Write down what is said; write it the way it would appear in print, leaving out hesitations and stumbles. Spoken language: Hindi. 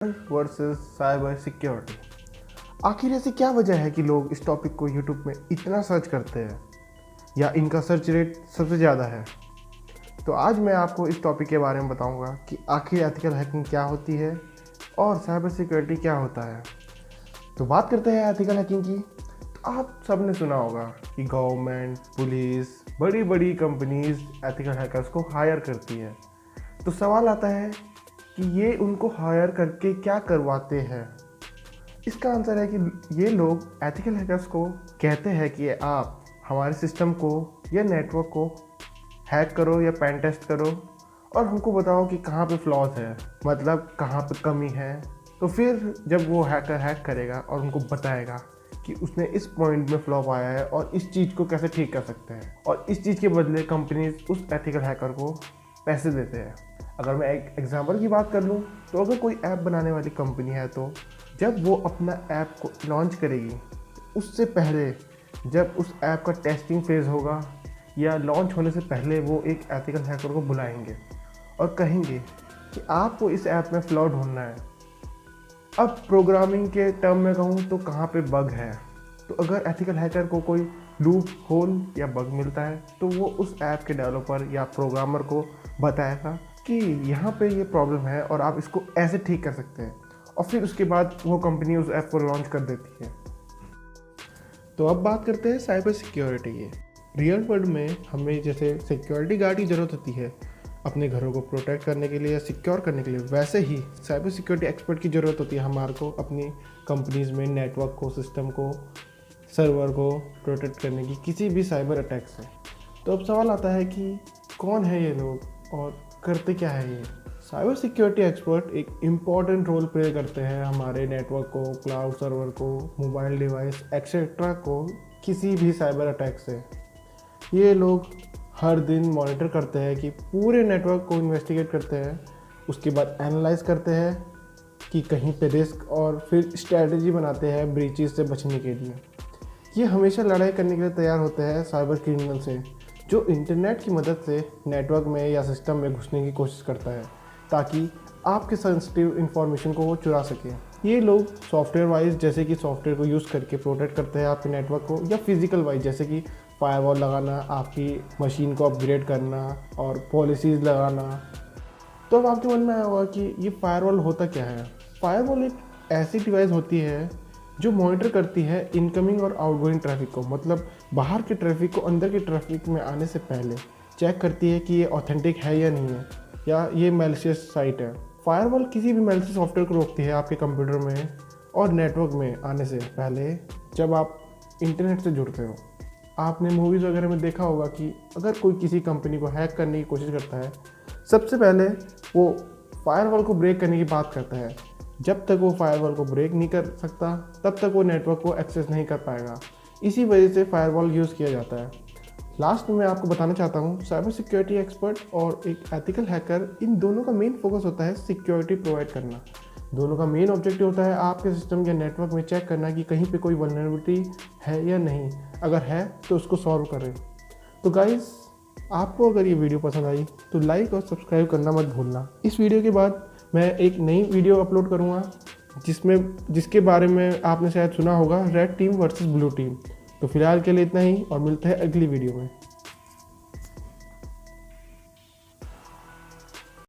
Versus cyber security. आखिर ऐसी क्या वजह है कि लोग इस टॉपिक को यूट्यूब में इतना सर्च करते हैं या इनका सर्च रेट सबसे ज़्यादा है। तो आज मैं आपको इस टॉपिक के बारे में बताऊंगा कि आखिर एथिकल हैकिंग क्या होती है और साइबर सिक्योरिटी क्या होता है। तो बात करते हैं एथिकल हैकिंग की। तो आप सब ने सुना होगा कि गवर्नमेंट, पुलिस, बड़ी बड़ी कंपनीज एथिकल हैकर्स को हायर करती है। तो सवाल आता है कि ये उनको हायर करके क्या करवाते हैं। इसका आंसर है कि ये लोग एथिकल हैकर्स को कहते हैं कि आप हमारे सिस्टम को या नेटवर्क को हैक करो या पेन टेस्ट करो और हमको बताओ कि कहाँ पे फ्लॉज है, मतलब कहाँ पे कमी है। तो फिर जब वो हैकर हैक करेगा और उनको बताएगा कि उसने इस पॉइंट में फ्लॉ पाया है और इस चीज़ को कैसे ठीक कर सकते हैं, और इस चीज़ के बदले कंपनीज उस एथिकल हैकर को पैसे देते हैं। अगर मैं एक एग्जांपल की बात कर लूँ तो अगर कोई ऐप बनाने वाली कंपनी है तो जब वो अपना ऐप को लॉन्च करेगी उससे पहले जब उस ऐप का टेस्टिंग फेज़ होगा या लॉन्च होने से पहले वो एक एथिकल हैकर को बुलाएंगे और कहेंगे कि आपको इस ऐप में फ्लॉ ढूंढना है। अब प्रोग्रामिंग के टर्म में कहूँ तो कहाँ पे बग है। तो अगर एथिकल हैकर को कोई लूप होल या बग मिलता है तो वो उस ऐप के डेवलपर या प्रोग्रामर को बताएगा कि यहाँ पे ये प्रॉब्लम है और आप इसको ऐसे ठीक कर सकते हैं, और फिर उसके बाद वो कंपनी उस ऐप को लॉन्च कर देती है। तो अब बात करते हैं साइबर सिक्योरिटी की। रियल वर्ल्ड में हमें जैसे सिक्योरिटी गार्ड की ज़रूरत होती है अपने घरों को प्रोटेक्ट करने के लिए या सिक्योर करने के लिए, वैसे ही साइबर सिक्योरिटी एक्सपर्ट की ज़रूरत होती है हमारे को अपनी कंपनीज़ में नेटवर्क को, सिस्टम को, सर्वर को प्रोटेक्ट करने की किसी भी साइबर अटैक से। तो अब सवाल आता है कि कौन है ये लोग और करते क्या है ये। साइबर सिक्योरिटी एक्सपर्ट एक इम्पॉर्टेंट रोल प्ले करते हैं हमारे नेटवर्क को, क्लाउड सर्वर को, मोबाइल डिवाइस एक्सेट्रा को किसी भी साइबर अटैक से। ये लोग हर दिन मॉनिटर करते हैं कि पूरे नेटवर्क को इन्वेस्टिगेट करते हैं, उसके बाद एनालाइज करते हैं कि कहीं पे रिस्क, और फिर स्ट्रैटेजी बनाते हैं ब्रीचेस से बचने के लिए। ये हमेशा लड़ाई करने के लिए तैयार होते हैं साइबर क्रिमिनल से जो इंटरनेट की मदद से नेटवर्क में या सिस्टम में घुसने की कोशिश करता है ताकि आपके सेंसिटिव इन्फॉर्मेशन को वो चुरा सके। ये लोग सॉफ्टवेयर वाइज जैसे कि सॉफ्टवेयर को यूज़ करके प्रोटेक्ट करते हैं आपके नेटवर्क को, या फिजिकल वाइज जैसे कि फायरवॉल लगाना, आपकी मशीन को अपग्रेड करना और पॉलिसीज़ लगाना। तो अब आपके मन में आया होगा कि ये फायरवॉल होता क्या है। फायरवॉल एक ऐसी डिवाइस होती है जो मॉनिटर करती है इनकमिंग और आउटगोइंग ट्रैफिक को, मतलब बाहर के ट्रैफिक को अंदर के ट्रैफिक में आने से पहले चेक करती है कि ये ऑथेंटिक है या नहीं है, या ये मैलिशियस साइट है। फायरवॉल किसी भी मैलिशियस सॉफ्टवेयर को रोकती है आपके कंप्यूटर में और नेटवर्क में आने से पहले जब आप इंटरनेट से जुड़ते हो। आपने मूवीज़ वगैरह में देखा होगा कि अगर कोई किसी कंपनी को हैक करने की कोशिश करता है, सबसे पहले वो फायरवॉल को ब्रेक करने की बात करता है। जब तक वो फायरवॉल को ब्रेक नहीं कर सकता तब तक वो नेटवर्क को एक्सेस नहीं कर पाएगा। इसी वजह से फायरवॉल यूज़ किया जाता है। लास्ट में मैं आपको बताना चाहता हूँ, साइबर सिक्योरिटी एक्सपर्ट और एक एथिकल हैकर, इन दोनों का मेन फोकस होता है सिक्योरिटी प्रोवाइड करना। दोनों का मेन ऑब्जेक्टिव होता है आपके सिस्टम या नेटवर्क में चेक करना कि कहीं पे कोई वल्नरेबिलिटी है या नहीं, अगर है तो उसको सॉल्व करें। तो गाइस, आपको अगर ये वीडियो पसंद आई तो लाइक और सब्सक्राइब करना मत भूलना। इस वीडियो के बाद मैं एक नई वीडियो अपलोड करूँगा जिसके बारे में आपने शायद सुना होगा, red team versus blue team. तो फिलहाल के लिए इतना ही और मिलते हैं अगली वीडियो में।